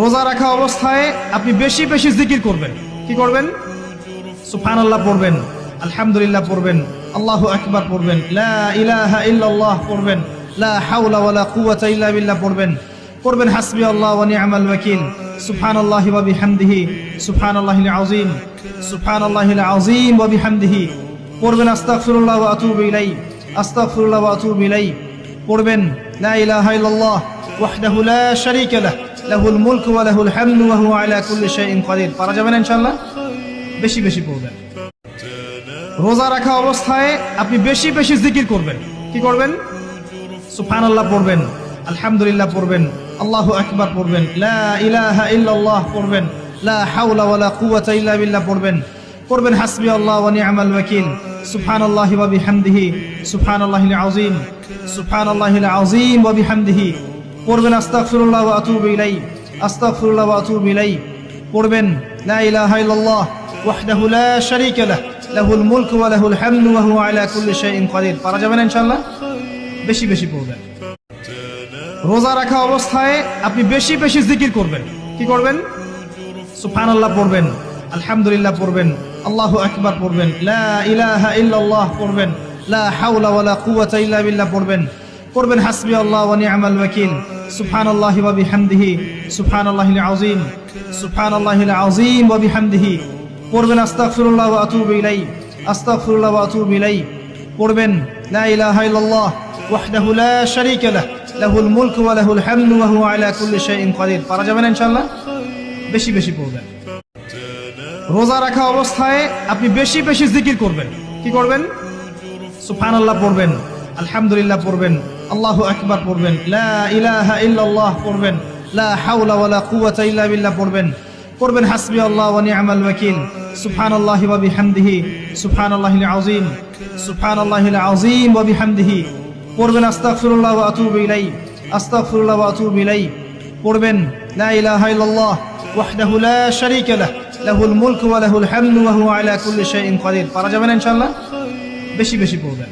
রোজা রাখা অবস্থায় আপনি বেশি বেশি জিকির করবেন। কি করবেন? সুবহানাল্লাহ পড়বেন, আলহামদুলিল্লাহ পড়বেন, আল্লাহু আকবার পড়বেন, লা ইলাহা ইল্লাল্লাহ পড়বেন, লা হাওলা ওয়ালা কুওয়াতা ইল্লা বিল্লাহ পড়বেন হাসবি আল্লাহ ওয়া নি'মাল ওয়াকিল, সুবহানাল্লাহি ওয়া বিহামদিহি, সুবহানাল্লাহিল আযীম, সুবহানাল্লাহিল আযীম ওয়া বিহামদিহি পড়বেন আস্তাগফিরুল্লাহ ওয়া আতুবু ইলাইহি, আস্তাগফিরুল্লাহ ওয়া আতুবু ইলাইহি পড়বেন লা ইলাহা ইল্লাল্লাহ ওয়াহদাহু লা শারীকা লাহু লাহুল মুলকু ওয়া লাহুল হামদু ওয়া হুয়া আলা কুল্লি শাইইন কাদির। পারা যাবে না ইনশাআল্লাহ? বেশি বেশি পড়বেন। রোজা রাখা অবস্থায় আপনি বেশি বেশি জিকির করবেন। কি করবেন? সুবহানাল্লাহ পড়বেন, আলহামদুলিল্লাহ পড়বেন, আল্লাহু আকবার পড়বেন, লা ইলাহা ইল্লাল্লাহ পড়বেন, লা হাওলা ওয়ালা কুওয়াতা ইল্লা বিল্লাহ পড়বেন হাসবি আল্লাহ ওয়া নি'মাল ওয়াকিল, সুবহানাল্লাহি ওয়া বিহামদিহি, সুবহানাল্লাহিল আযীম, সুবহানাল্লাহিল আযীম ওয়া বিহামদিহি পড়বেন আস্তাগফিরুল্লাহ ওয়া আতুবু ইলাইহি, আস্তাগফিরুল্লাহ ওয়া আতুবু ইলাইহি পড়বেন লা ইলাহা ইল্লাল্লাহ ওয়াহদাহু লা শারীকা লাহু লাহুল মুলকু ওয়া লাহুল হামদু ওয়া হুয়া আলা কুল্লি শাইইন কাদির। পারা যাবে না ইনশাআল্লাহ? বেশি বেশি পড়বেন। রোজা রাখা অবস্থায় আপনি বেশি বেশি জিকির করবেন। কি করবেন? সুবহানাল্লাহ পড়বেন, আলহামদুলিল্লাহ পড়বেন, আল্লাহু আকবার পড়বেন, লা ইলাহা ইল্লাল্লাহ পড়বেন, লা হাওলা ওয়ালা কুওয়াতা ইল্লা বিল্লাহ পড়বেন হাসবি আল্লাহ ওয়া নি'মাল ওয়াকিল, সুবহানাল্লাহি ওয়া বিহামদিহি, সুবহানাল্লাহিল আযীম, সুবহানাল্লাহিল আযীম ওয়া বিহামদিহি পড়বেন আস্তাগফিরুল্লাহ ওয়া আতুবু ইলাইহি, আস্তাগফিরুল্লাহ ওয়া আতুবু ইলাইহি পড়বেন লা ইলাহা ইল্লাল্লাহ ওয়াহদাহু লা শারীকা লাহু লাহুল মুলকু ওয়া লাহুল হামদু ওয়া হুয়া আলা কুল্লি শাইইন কাদির। পারা যাবে না ইনশাআল্লাহ? বেশি বেশি পড়বেন। রোজা রাখা অবস্থায় আপনি বেশি বেশি জিকির করবেন। কি করবেন? সুবহানাল্লাহ পড়বেন, আলহামদুলিল্লাহ পড়বেন, আল্লাহু আকবার পড়বেন, লা ইলাহা ইল্লাল্লাহ পড়বেন, লা হাওলা ওয়ালা কুওয়াতা ইল্লা বিল্লাহ পড়বেন হাসবি আল্লাহ ওয়া নি'মাল ওয়াকিল, সুবহানাল্লাহি ওয়া বিহামদিহি, সুবহানাল্লাহিল আযীম, সুবহানাল্লাহিল আযীম ওয়া বিহামদিহি পড়বেন আস্তাগফিরুল্লাহ ওয়া আতুবু ইলাইহি, আস্তাগফিরুল্লাহ ওয়া আতুবু ইলাইহি পড়বেন লা ইলাহা ইল্লাল্লাহ ওয়াহদাহু লা শারীকা লাহু লাহুল মুলকু ওয়া লাহুল হামদু ওয়া হুয়া আলা কুল্লি শাইইন কাদির। পারা যাবে না ইনশাআল্লাহ? বেশি বেশি পড়বেন।